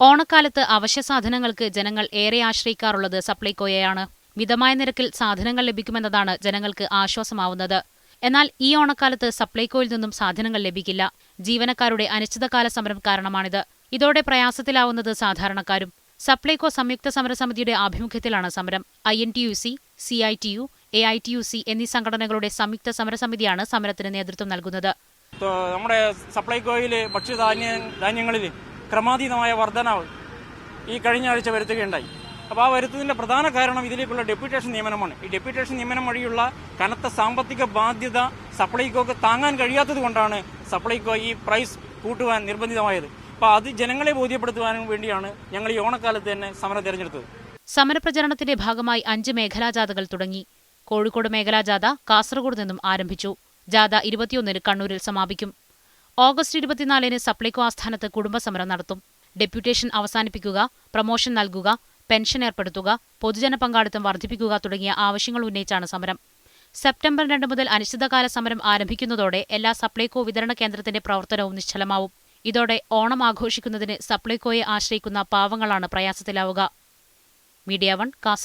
ഓണക്കാലത്ത് അവശ്യ സാധനങ്ങൾക്ക് ജനങ്ങൾ ഏറെ ആശ്രയിക്കാറുള്ളത് സപ്ലൈകോയെയാണ്. മിതമായ നിരക്കിൽ സാധനങ്ങൾ ലഭിക്കുമെന്നതാണ് ജനങ്ങൾക്ക് ആശ്വാസമാവുന്നത്. എന്നാൽ ഈ ഓണക്കാലത്ത് സപ്ലൈകോയിൽ നിന്നും സാധനങ്ങൾ ലഭിക്കില്ല. ജീവനക്കാരുടെ അനിശ്ചിതകാല സമരം കാരണമാണിത്. ഇതോടെ പ്രയാസത്തിലാവുന്നത് സാധാരണക്കാരും. സപ്ലൈകോ സംയുക്ത സമരസമിതിയുടെ ആഭിമുഖ്യത്തിലാണ് സമരം. INTUC, CITU, AITUC എന്നീ സംഘടനകളുടെ സംയുക്ത സമരസമിതിയാണ് സമരത്തിന് നേതൃത്വം നൽകുന്നത്. നമ്മുടെ സപ്ലൈകോയിലെ ഭക്ഷ്യധാന്യങ്ങളിൽ ക്രമാതീതമായ വർധനവ് ഈ കഴിഞ്ഞ ആഴ്ച വരുത്തുകയുണ്ടായി. അപ്പോൾ ആ വരുത്തുന്നതിന്റെ പ്രധാന കാരണം ഇതിലേക്കുള്ള ഡെപ്യൂട്ടേഷൻ നിയമനമാണ്. ഈ ഡെപ്യൂട്ടേഷൻ നിയമനം വഴിയുള്ള കനത്ത സാമ്പത്തിക ബാധ്യത സപ്ലൈകോക്ക് താങ്ങാൻ കഴിയാത്തത് കൊണ്ടാണ് സപ്ലൈകോ ഈ പ്രൈസ് കൂട്ടുവാൻ നിർബന്ധിതമായത്. അപ്പോൾ അത് ജനങ്ങളെ ബോധ്യപ്പെടുത്തുവാനും വേണ്ടിയാണ് ഞങ്ങൾ ഈ ഓണക്കാലത്ത് തന്നെ സമരം തിരഞ്ഞെടുത്തത്. സമരപ്രചരണത്തിന്റെ ഭാഗമായി 5 മേഖലാജാഥകൾ തുടങ്ങി. കോഴിക്കോട് മേഖലാജാഥ കാസർഗോഡ് നിന്നും ആരംഭിച്ചു. ജാഥ 21-ന് കണ്ണൂരിൽ സമാപിക്കും. ഓഗസ്റ്റ് 24-ന് സപ്ലൈകോ ആസ്ഥാനത്ത് കുടുംബസമരം നടത്തും. ഡെപ്യൂട്ടേഷൻ അവസാനിപ്പിക്കുക, പ്രമോഷൻ നൽകുക, പെൻഷൻ ഏർപ്പെടുത്തുക, പൊതുജന പങ്കാളിത്തം വർദ്ധിപ്പിക്കുക തുടങ്ങിയ ആവശ്യങ്ങൾ ഉന്നയിച്ചാണ് സമരം. സെപ്റ്റംബർ 2 മുതൽ അനിശ്ചിതകാല സമരം ആരംഭിക്കുന്നതോടെ എല്ലാ സപ്ലൈകോ വിതരണ കേന്ദ്രത്തിന്റെ പ്രവർത്തനവും നിശ്ചലമാവും. ഇതോടെ ഓണം ആഘോഷിക്കുന്നതിന് സപ്ലൈകോയെ ആശ്രയിക്കുന്ന പാവങ്ങളാണ് പ്രയാസത്തിലാവുക. മീഡിയ 1 കാസർഗോഡ്.